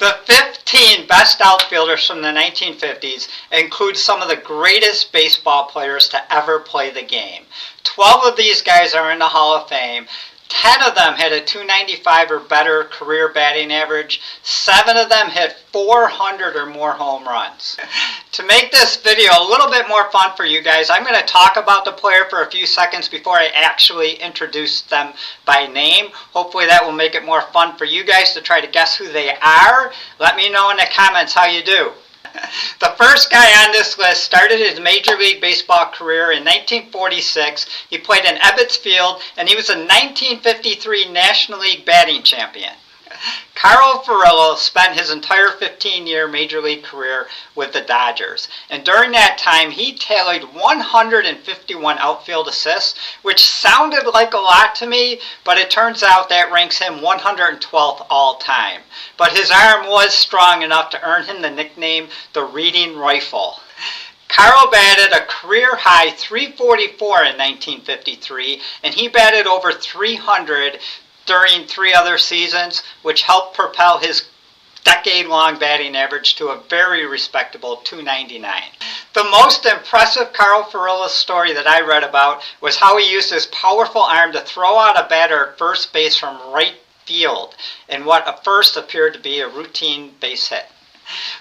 The 15 best outfielders from the 1950s include some of the greatest baseball players to ever play the game. 12 of these guys are in the Hall of Fame. 10 of them had a .295 or better career batting average. 7 of them hit 400 or more home runs. To make this video a little bit more fun for you guys, I'm going to talk about the player for a few seconds before I actually introduce them by name. Hopefully that will make it more fun for you guys to try to guess who they are. Let me know in the comments how you do. The first guy on this list started his Major League Baseball career in 1946. He played in Ebbets Field, and he was a 1953 National League batting champion. Carl Furillo spent his entire 15-year Major League career with the Dodgers, and during that time he tallied 151 outfield assists, which sounded like a lot to me, but it turns out that ranks him 112th all time. But his arm was strong enough to earn him the nickname the Reading Rifle. Carl batted a career-high .344 in 1953, and he batted over .300 during 3 other seasons, which helped propel his decade-long batting average to a very respectable .299. The most impressive Carl Furillo story that I read about was how he used his powerful arm to throw out a batter at first base from right field in what at first appeared to be a routine base hit.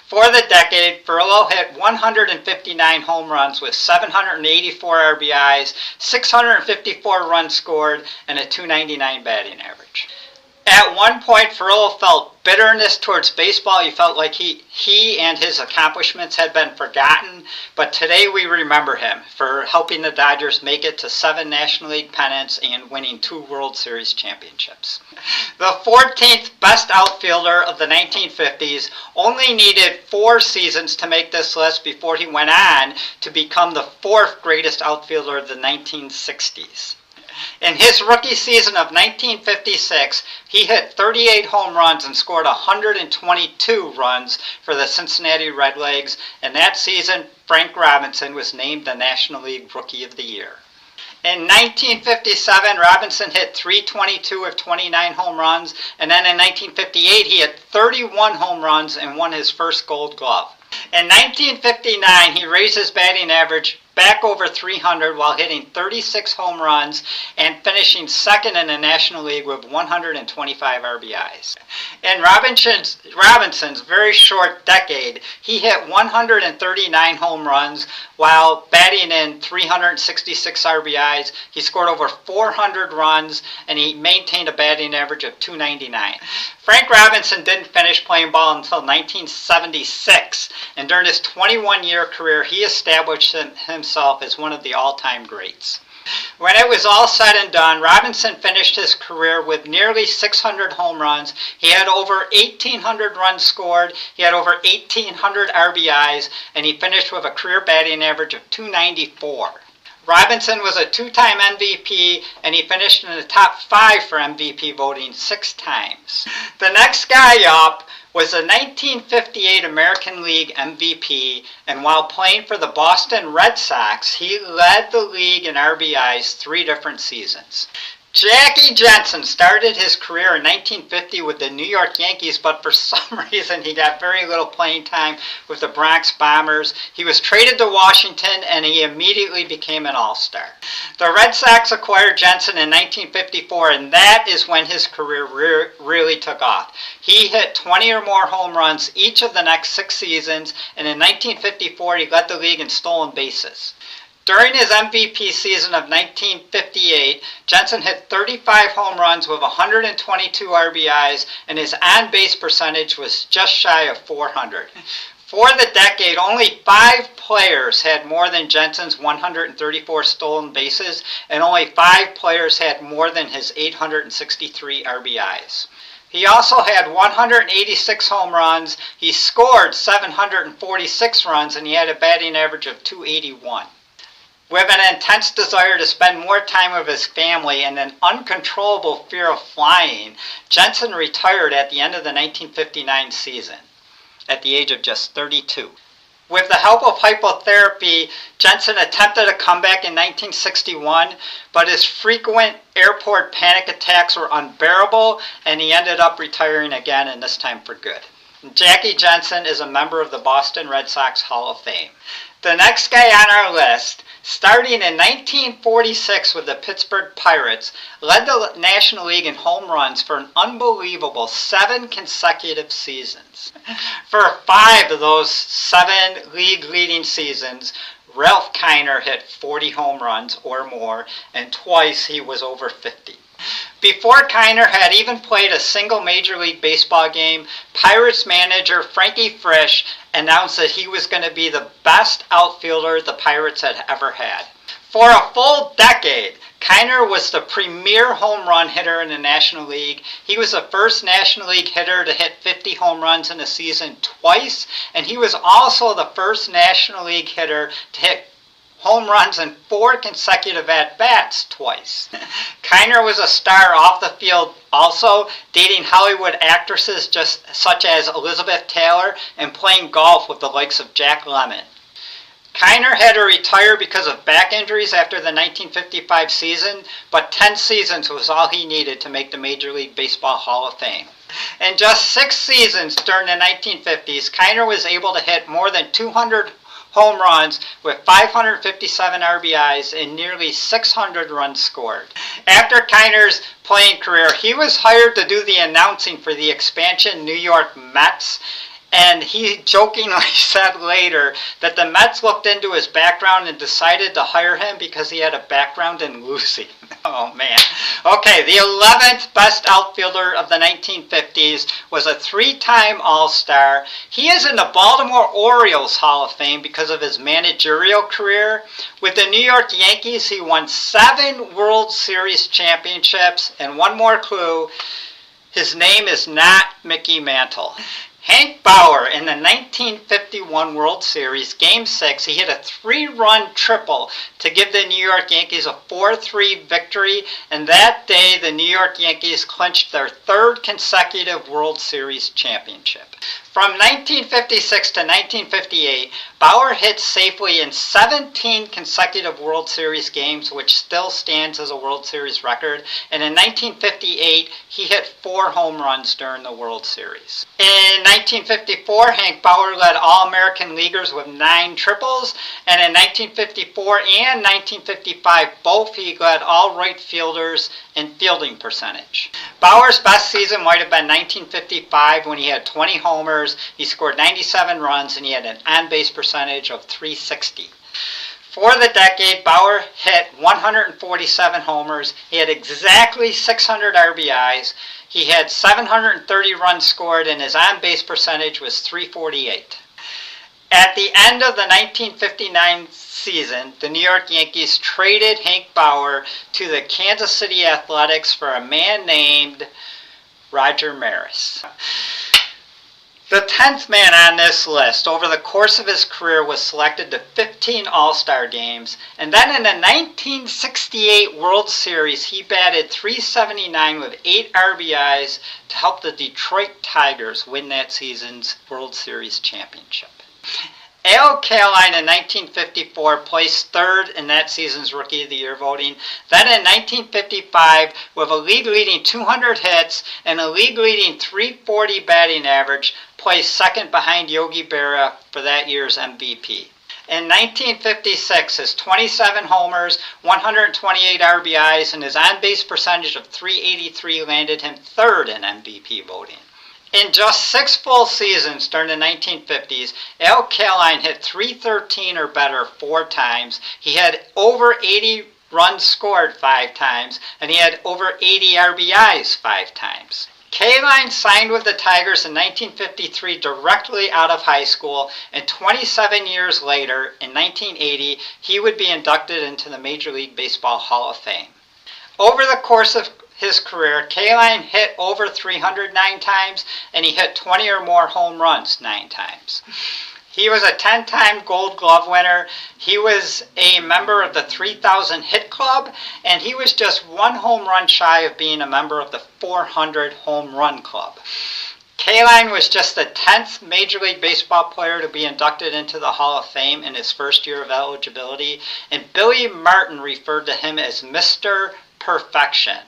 For the decade, Furillo hit 159 home runs with 784 RBIs, 654 runs scored, and a .299 batting average. At one point, Furillo felt bitterness towards baseball. He felt like he and his accomplishments had been forgotten, but today we remember him for helping the Dodgers make it to 7 National League pennants and winning 2 World Series championships. The 14th best outfielder of the 1950s only needed 4 seasons to make this list before he went on to become the 4th greatest outfielder of the 1960s. In his rookie season of 1956, he hit 38 home runs and scored 122 runs for the Cincinnati Redlegs, and that season Frank Robinson was named the National League Rookie of the Year. In 1957, Robinson hit .322 with 29 home runs, and then in 1958 he hit 31 home runs and won his first Gold Glove. In 1959, he raised his batting average back over .300 while hitting 36 home runs and finishing second in the National League with 125 RBIs. In Robinson's very short decade, he hit 139 home runs while batting in 366 RBIs. He scored over 400 runs, and he maintained a batting average of .299. Frank Robinson didn't finish playing ball until 1976, and during his 21-year career, he established himself as one of the all-time greats. When it was all said and done, Robinson finished his career with nearly 600 home runs. He had over 1,800 runs scored. He had over 1,800 RBIs, and he finished with a career batting average of .294. Robinson was a 2-time MVP, and he finished in the top 5 for MVP voting 6 times. The next guy up was the 1958 American League MVP, and while playing for the Boston Red Sox, he led the league in RBIs 3 different seasons. Jackie Jensen started his career in 1950 with the New York Yankees, but for some reason he got very little playing time with the Bronx Bombers. He was traded to Washington, and he immediately became an all-star. The Red Sox acquired Jensen in 1954, and that is when his career really took off. He hit 20 or more home runs each of the next 6 seasons, and in 1954 he led the league in stolen bases. During his MVP season of 1958, Jensen hit 35 home runs with 122 RBIs, and his on-base percentage was just shy of .400. For the decade, only 5 players had more than Jensen's 134 stolen bases, and only 5 players had more than his 863 RBIs. He also had 186 home runs, he scored 746 runs, and he had a batting average of .281. With an intense desire to spend more time with his family and an uncontrollable fear of flying, Jensen retired at the end of the 1959 season, at the age of just 32. With the help of hypotherapy, Jensen attempted a comeback in 1961, but his frequent airport panic attacks were unbearable, and he ended up retiring again, and this time for good. Jackie Jensen is a member of the Boston Red Sox Hall of Fame. The next guy on our list, starting in 1946 with the Pittsburgh Pirates, led the National League in home runs for an unbelievable 7 consecutive seasons. For 5 of those 7 league-leading seasons, Ralph Kiner hit 40 home runs or more, and twice he was over 50. Before Kiner had even played a single Major League Baseball game, Pirates manager Frankie Frisch announced that he was going to be the best outfielder the Pirates had ever had. For a full decade, Kiner was the premier home run hitter in the National League. He was the first National League hitter to hit 50 home runs in a season twice, and he was also the first National League hitter to hit home runs in 4 consecutive at-bats twice. Kiner was a star off the field also, dating Hollywood actresses such as Elizabeth Taylor and playing golf with the likes of Jack Lemmon. Kiner had to retire because of back injuries after the 1955 season, but 10 seasons was all he needed to make the Major League Baseball Hall of Fame. In just 6 seasons during the 1950s, Kiner was able to hit more than 200 home runs with 557 RBIs and nearly 600 runs scored. After Kiner's playing career, he was hired to do the announcing for the expansion New York Mets, and he jokingly said later that the Mets looked into his background and decided to hire him because he had a background in losing. Oh man. Okay, the 11th best outfielder of the 1950s was a 3-time All-Star. He is in the Baltimore Orioles Hall of Fame because of his managerial career. With the New York Yankees, he won 7 World Series championships, and one more clue, his name is not Mickey Mantle. Hank Bauer, in the 1951 World Series, Game 6, he hit a 3-run triple to give the New York Yankees a 4-3 victory, and that day the New York Yankees clinched their 3rd consecutive World Series championship. From 1956 to 1958, Bauer hit safely in 17 consecutive World Series games, which still stands as a World Series record. And in 1958, he hit 4 home runs during the World Series. In 1954, Hank Bauer led All-American Leaguers with 9 triples. And in 1954 and 1955, both he led all right fielders in fielding percentage. Bauer's best season might have been 1955 when he had 20 homers, he scored 97 runs, and he had an on-base percentage of .360. For the decade, Bauer hit 147 homers, he had exactly 600 RBIs, he had 730 runs scored, and his on-base percentage was .348. At the end of the 1959 season, the New York Yankees traded Hank Bauer to the Kansas City Athletics for a man named Roger Maris. The 10th man on this list over the course of his career was selected to 15 All-Star games, and then in the 1968 World Series he batted .379 with 8 RBIs to help the Detroit Tigers win that season's World Series championship. Al Kaline in 1954 placed 3rd in that season's Rookie of the Year voting. Then in 1955, with a league-leading 200 hits and a league-leading .340 batting average, placed 2nd behind Yogi Berra for that year's MVP. In 1956, his 27 homers, 128 RBIs, and his on-base percentage of .383 landed him 3rd in MVP voting. In just 6 full seasons during the 1950s, Al Kaline hit .313 or better 4 times. He had over 80 runs scored 5 times, and he had over 80 RBIs 5 times. Kaline signed with the Tigers in 1953 directly out of high school, and 27 years later, in 1980, he would be inducted into the Major League Baseball Hall of Fame. Over the course of his career, Kaline hit over 309 times, and he hit 20 or more home runs 9 times. He was a 10-time Gold Glove winner. He was a member of the 3,000 Hit Club, and he was just 1 home run shy of being a member of the 400 Home Run Club. Kaline was just the 10th Major League Baseball player to be inducted into the Hall of Fame in his first year of eligibility, and Billy Martin referred to him as Mr. Perfection.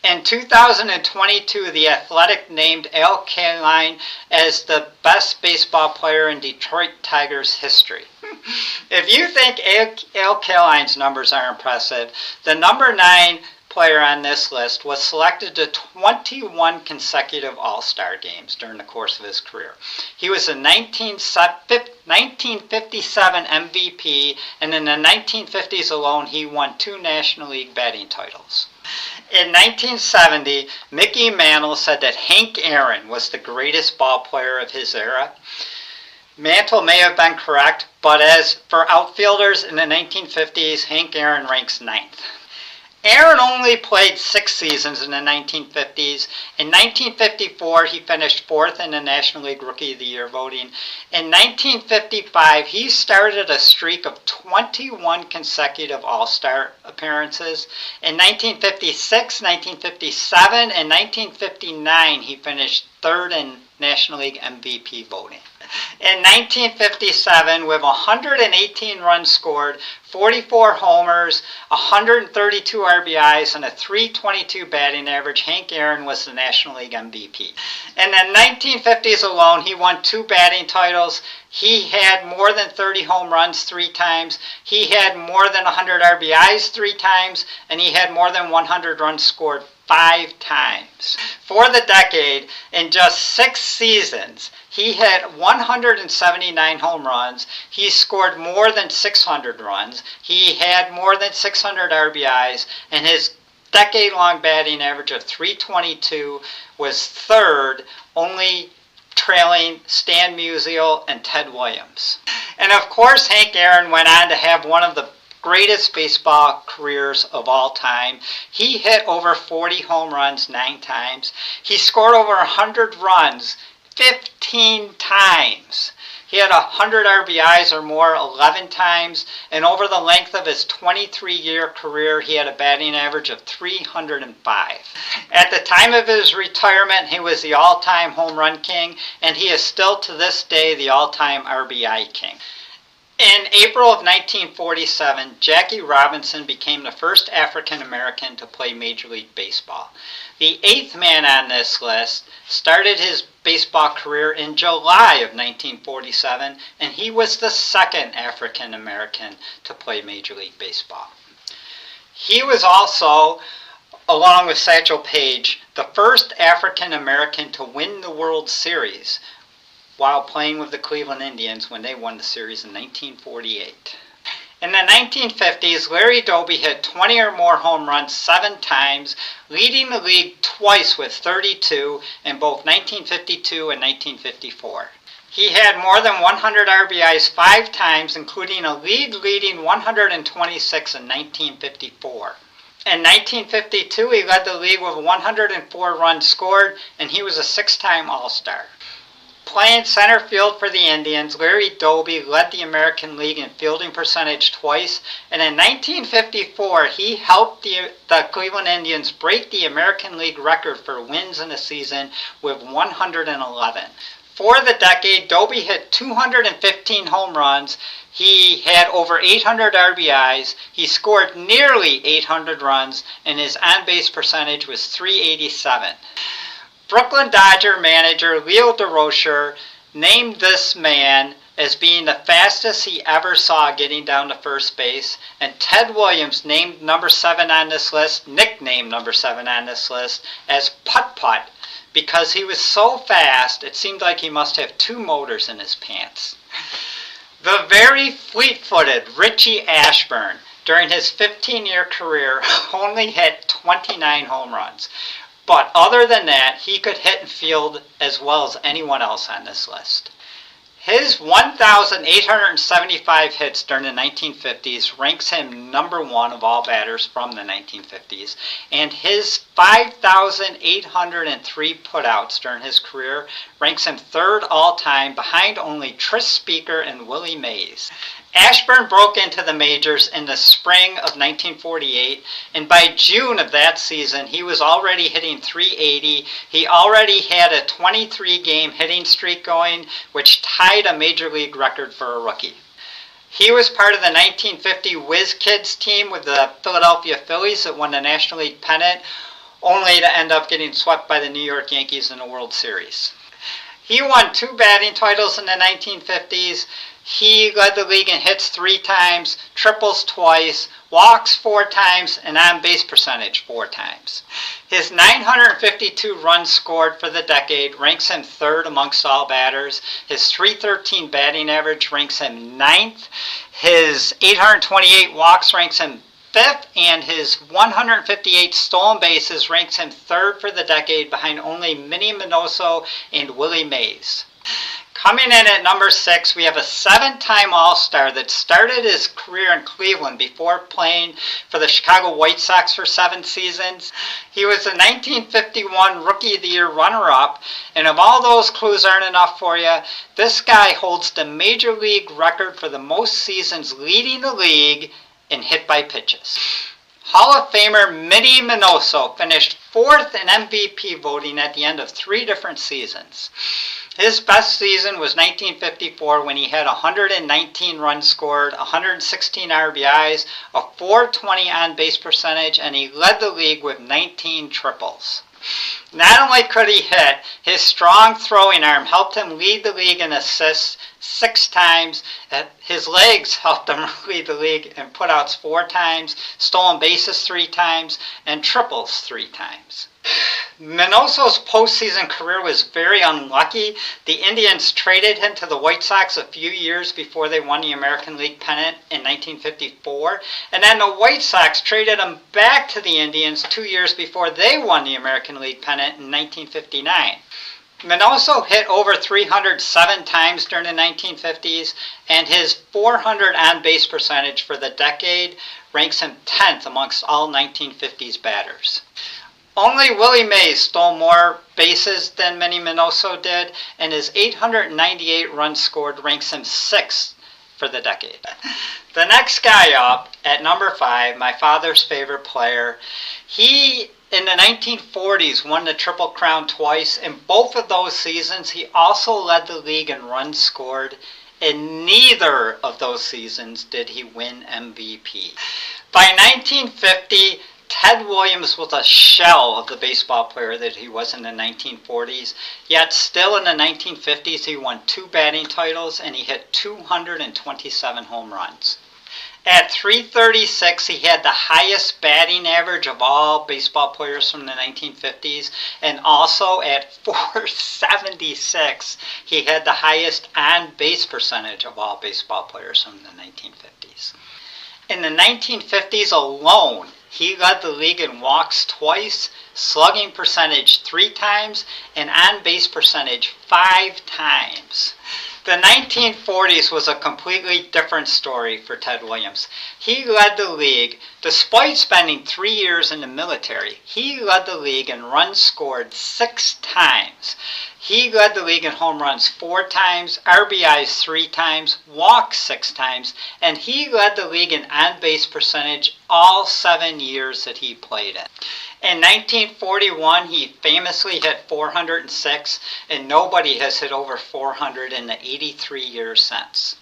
In 2022, The Athletic named Al Kaline as the best baseball player in Detroit Tigers history. If you think Al Kaline's numbers are impressive, the number 9 player on this list was selected to 21 consecutive All-Star games during the course of his career. He was a 1957 MVP, and in the 1950s alone, he won 2 National League batting titles. In 1970, Mickey Mantle said that Hank Aaron was the greatest ball player of his era. Mantle may have been correct, but as for outfielders in the 1950s, Hank Aaron ranks 9th. Aaron only played 6 seasons in the 1950s. In 1954, he finished 4th in the National League Rookie of the Year voting. In 1955, he started a streak of 21 consecutive All-Star appearances. In 1956, 1957, and 1959, he finished 3rd in National League MVP voting. In 1957, with 118 runs scored, 44 homers, 132 RBIs, and a .322 batting average, Hank Aaron was the National League MVP. In the 1950s alone, he won 2 batting titles. He had more than 30 home runs 3 times. He had more than 100 RBIs 3 times, and he had more than 100 runs scored 5 times. For the decade, in just 6 seasons, he had 179 home runs. He scored more than 600 runs. He had more than 600 RBIs, and his decade-long batting average of .322 was 3rd, only trailing Stan Musial and Ted Williams. And of course, Hank Aaron went on to have one of the greatest baseball careers of all time. He hit over 40 home runs 9 times. He scored over 100 runs 15 times. He had 100 RBIs or more 11 times, and over the length of his 23-year career, he had a batting average of .305. At the time of his retirement, he was the all-time home run king, and he is still to this day the all-time RBI king. In April of 1947, Jackie Robinson became the first African American to play Major League Baseball. The 8th man on this list started his baseball career in July of 1947, and he was the 2nd African American to play Major League Baseball. He was also, along with Satchel Paige, the first African American to win the World Series while playing with the Cleveland Indians when they won the series in 1948. In the 1950s, Larry Doby hit 20 or more home runs 7 times, leading the league twice with 32 in both 1952 and 1954. He had more than 100 RBIs 5 times, including a league-leading 126 in 1954. In 1952, he led the league with 104 runs scored, and he was a 6-time All-Star. Playing center field for the Indians, Larry Doby led the American League in fielding percentage twice, and in 1954 he helped the Cleveland Indians break the American League record for wins in a season with 111. For the decade, Doby hit 215 home runs. He had over 800 RBIs. He scored nearly 800 runs, and his on-base percentage was .387. Brooklyn Dodger manager Leo DeRocher named this man as being the fastest he ever saw getting down to first base, and Ted Williams named number 7 on this list, nicknamed number 7 on this list, as Putt-Putt, because he was so fast it seemed like he must have 2 motors in his pants. The very fleet-footed Richie Ashburn, during his 15-year career, only hit 29 home runs. But other than that, he could hit and field as well as anyone else on this list. His 1,875 hits during the 1950s ranks him number 1 of all batters from the 1950s, and his 5,803 putouts during his career ranks him 3rd all-time, behind only Tris Speaker and Willie Mays. Ashburn broke into the majors in the spring of 1948, and by June of that season, he was already hitting .380. He already had a 23-game hitting streak going, which tied a major league record for a rookie. He was part of the 1950 Whiz Kids team with the Philadelphia Phillies that won the National League pennant. only to end up getting swept by the New York Yankees in the World Series. He won 2 batting titles in the 1950s. He led the league in hits 3 times, triples twice, walks 4 times, and on-base percentage 4 times. His 952 runs scored for the decade ranks him 3rd amongst all batters. His .313 batting average ranks him 9th. His 828 walks ranks him 5th, and his 158 stolen bases ranks him 3rd for the decade, behind only Mickey Mantle and Willie Mays. Coming in at number 6, we have a 7-time All-Star that started his career in Cleveland before playing for the Chicago White Sox for 7 seasons. He was the 1951 Rookie of the Year runner-up, and if all those clues aren't enough for you, this guy holds the Major League record for the most seasons leading the league in hit by pitches. Hall of Famer Mickey Mantle finished 4th in MVP voting at the end of 3 different seasons. His best season was 1954 when he had 119 runs scored, 116 RBIs, a .420 on-base percentage, and he led the league with 19 triples. Not only could he hit, his strong throwing arm helped him lead the league in assists 6 times. His legs helped him lead the league in putouts 4 times, stolen bases 3 times, and triples 3 times. Mantle's postseason career was very unlucky. The Indians traded him to the White Sox a few years before they won the American League pennant in 1954, and then the White Sox traded him back to the Indians 2 years before they won the American League pennant in 1959. Mantle hit over 307 times during the 1950s, and his .400 on-base percentage for the decade ranks him 10th amongst all 1950s batters. Only Willie Mays stole more bases than Mickey Mantle did, and his 898 runs scored ranks him 6th for the decade. The next guy up, at number 5, my father's favorite player, he in the 1940s won the Triple Crown twice. In both of those seasons, he also led the league in runs scored. In neither of those seasons did he win MVP. By 1950, Ted Williams was a shell of the baseball player that he was in the 1940s, yet still in the 1950s he won 2 batting titles and he hit 227 home runs. At .336, he had the highest batting average of all baseball players from the 1950s, and also at .476, he had the highest on-base percentage of all baseball players from the 1950s. In the 1950s alone, he led the league in walks twice, slugging percentage 3 times, and on-base percentage 5 times. The 1940s was a completely different story for Ted Williams. He led the league, despite spending 3 years in the military, he led the league in runs scored 6 times. He led the league in home runs 4 times, RBIs 3 times, walks 6 times, and he led the league in on-base percentage all 7 years that he played in. In 1941, he famously hit 406, and nobody has hit over 400 in the 83 years since.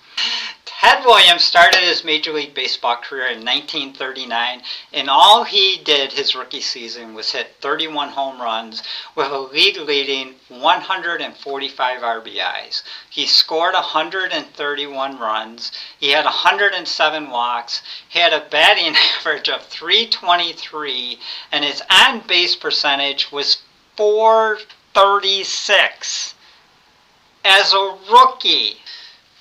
Ted Williams started his Major League Baseball career in 1939, and all he did his rookie season was hit 31 home runs with a league-leading 145 RBIs. He scored 131 runs, he had 107 walks, he had a batting average of .323, and his on-base percentage was .436. As a rookie,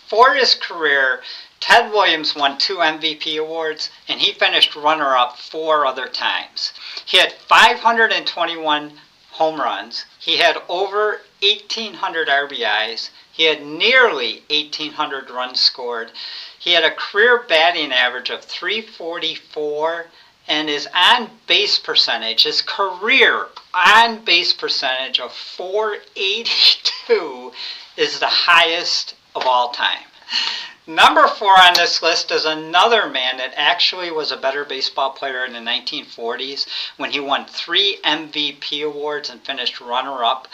for his career, Ted Williams won 2 MVP awards, and he finished runner-up 4 other times. He had 521 home runs. He had over 1,800 RBIs. He had nearly 1,800 runs scored. He had a career batting average of .344, and his on-base percentage, his career on-base percentage of .482 is the highest of all time. Number 4 on this list is another man that actually was a better baseball player in the 1940s when he won 3 MVP awards and finished runner-up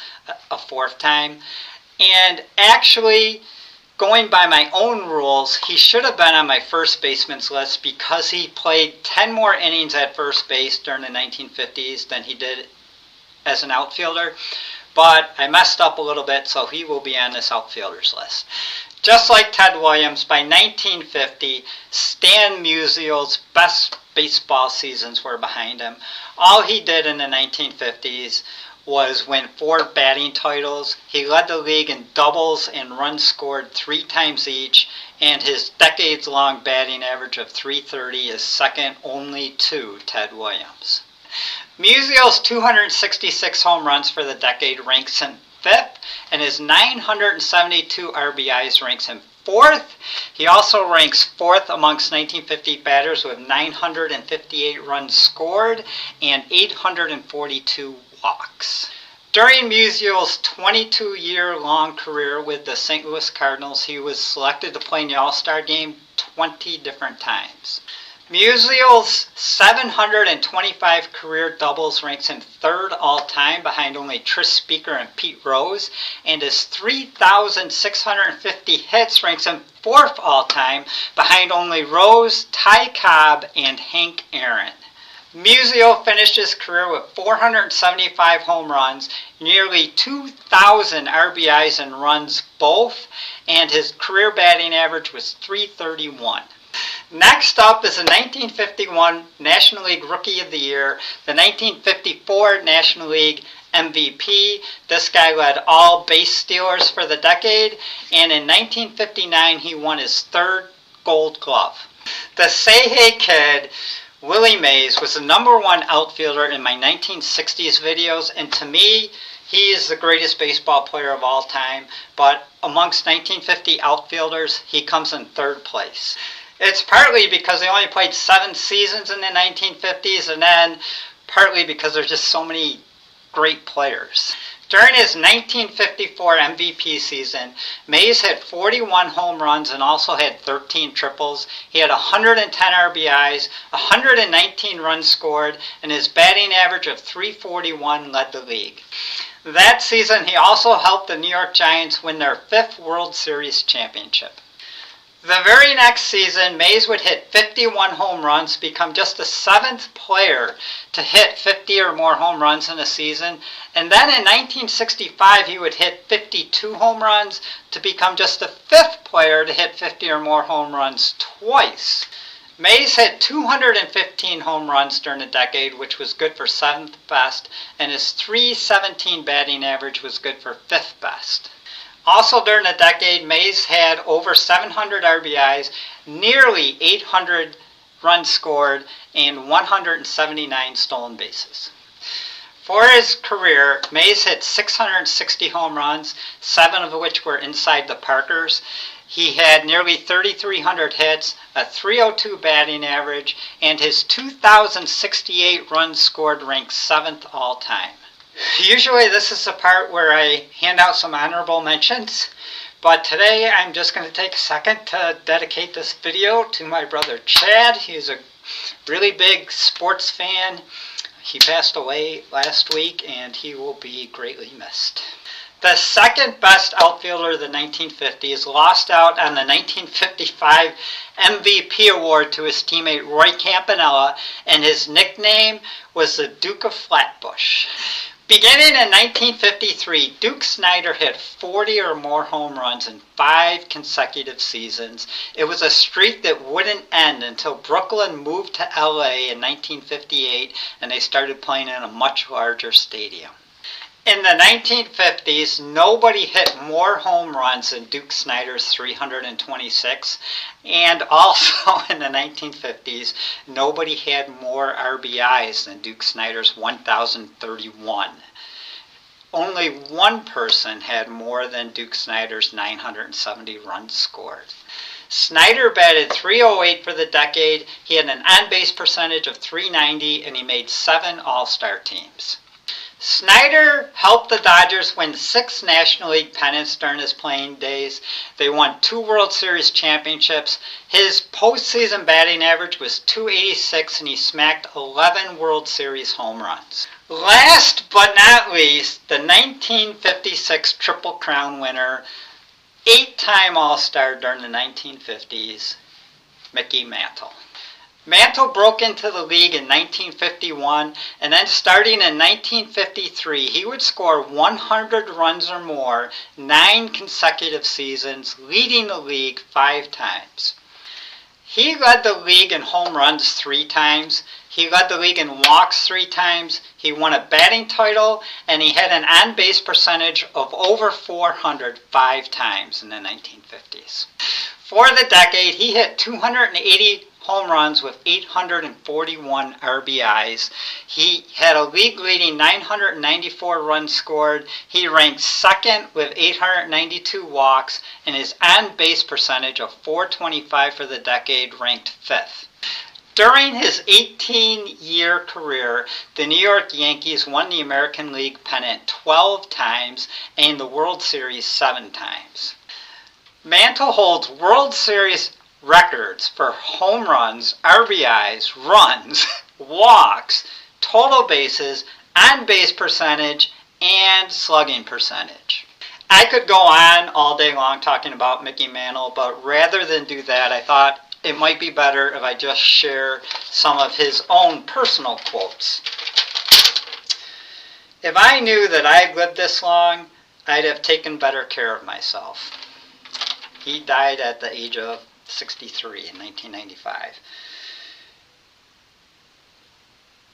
a 4th time. And actually going by my own rules, he should have been on my first baseman's list because he played 10 more innings at first base during the 1950s than he did as an outfielder. But I messed up a little bit, so he will be on this outfielders list. Just like Ted Williams, by 1950, Stan Musial's best baseball seasons were behind him. All he did in the 1950s was win 4 batting titles. He led the league in doubles and runs scored 3 times each, and his decades-long batting average of .330 is second only to Ted Williams. Musial's 266 home runs for the decade ranks him 5th, and his 972 RBIs ranks him 4th. He also ranks 4th amongst 1950 batters with 958 runs scored and 842 walks. During Musial's 22-year-long career with the St. Louis Cardinals, he was selected to play in the All-Star game 20 different times. Musial's 725 career doubles ranks him 3rd all-time behind only Tris Speaker and Pete Rose, and his 3,650 hits ranks him 4th all-time behind only Rose, Ty Cobb, and Hank Aaron. Musial finished his career with 475 home runs, nearly 2,000 RBIs and runs both, and his career batting average was .331. Next up is the 1951 National League Rookie of the Year, the 1954 National League MVP. This guy led all base stealers for the decade, and in 1959 he won his 3rd Gold Glove. The Say Hey Kid, Willie Mays, was the #1 outfielder in my 1960s videos, and to me, he is the greatest baseball player of all time, but amongst 1950 outfielders, he comes in 3rd place. It's partly because they only played 7 seasons in the 1950s, and then partly because there's just so many great players. During his 1954 MVP season, Mays hit 41 home runs and also had 13 triples. He had 110 RBIs, 119 runs scored, and his batting average of .341 led the league. That season, he also helped the New York Giants win their 5th World Series championship. The very next season, Mays would hit 51 home runs, become just the 7th player to hit 50 or more home runs in a season. And then in 1965, he would hit 52 home runs to become just the 5th player to hit 50 or more home runs twice. Mays hit 215 home runs during the decade, which was good for 7th best, and his .317 batting average was good for 5th best. Also during the decade, Mays had over 700 RBIs, nearly 800 runs scored, and 179 stolen bases. For his career, Mays hit 660 home runs, 7 of which were inside the Parkers. He had nearly 3,300 hits, a .302 batting average, and his 2,068 runs scored ranked 7th all-time. Usually this is the part where I hand out some honorable mentions, but today I'm just going to take a second to dedicate this video to my brother Chad. He's a really big sports fan. He passed away last week and he will be greatly missed. The 2nd best outfielder of the 1950s lost out on the 1955 MVP award to his teammate Roy Campanella, and his nickname was the Duke of Flatbush. Beginning in 1953, Duke Snider hit 40 or more home runs in 5 consecutive seasons. It was a streak that wouldn't end until Brooklyn moved to LA in 1958 and they started playing in a much larger stadium. In the 1950s, nobody hit more home runs than Duke Snider's 326, and also in the 1950s, nobody had more RBIs than Duke Snider's 1,031. Only one person had more than Duke Snider's 970 runs scored. Snider batted .308 for the decade, he had an on-base percentage of .390, and he made 7 All-Star teams. Snider helped the Dodgers win 6 National League pennants during his playing days. They won 2 World Series championships. His postseason batting average was .286 and he smacked 11 World Series home runs. Last but not least, the 1956 Triple Crown winner, 8-time All-Star during the 1950s, Mickey Mantle. Mantle broke into the league in 1951, and then starting in 1953, he would score 100 runs or more 9 consecutive seasons, leading the league 5 times. He led the league in home runs 3 times. He led the league in walks 3 times. He won a batting title, and he had an on-base percentage of over 400 5 times in the 1950s. For the decade, he hit 280 home runs with 841 RBIs. He had a league-leading 994 runs scored. He ranked second with 892 walks, and his on-base percentage of .425 for the decade ranked 5th. During his 18-year career, the New York Yankees won the American League pennant 12 times and the World Series 7 times. Mantle holds World Series records for home runs, RBIs, runs, walks, total bases, on-base percentage, and slugging percentage. I could go on all day long talking about Mickey Mantle, but rather than do that, I thought it might be better if I just share some of his own personal quotes. If I knew that I'd lived this long, I'd have taken better care of myself. He died at the age of 63 in 1995.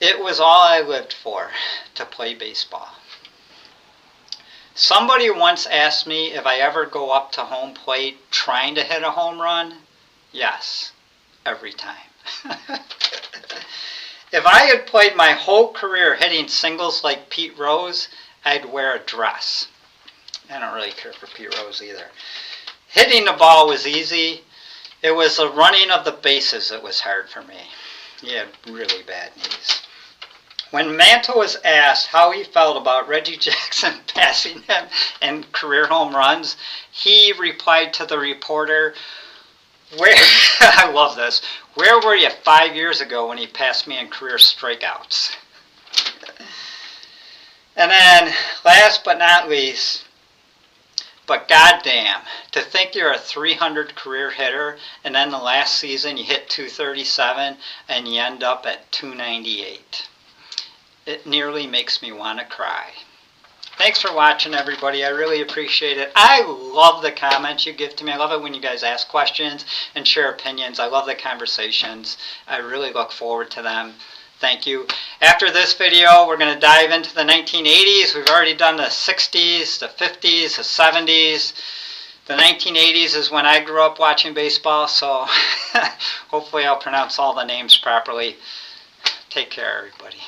It was all I lived for, to play baseball. Somebody once asked me if I ever go up to home plate trying to hit a home run. Yes, every time. If I had played my whole career hitting singles like Pete Rose, I'd wear a dress. I don't really care for Pete Rose either. Hitting the ball was easy. It was the running of the bases that was hard for me. He had really bad knees. When Mantle was asked how he felt about Reggie Jackson passing him in career home runs, he replied to the reporter, I love this, "Where were you 5 years ago when he passed me in career strikeouts?" And then, last but not least, but goddamn, to think you're a 300 career hitter, and then the last season you hit 237, and you end up at 298. It nearly makes me want to cry. Thanks for watching, everybody. I really appreciate it. I love the comments you give to me. I love it when you guys ask questions and share opinions. I love the conversations. I really look forward to them. Thank you. After this video, we're going to dive into the 1980s. We've already done the 60s, the 50s, the 70s. The 1980s is when I grew up watching baseball, so hopefully I'll pronounce all the names properly. Take care, everybody.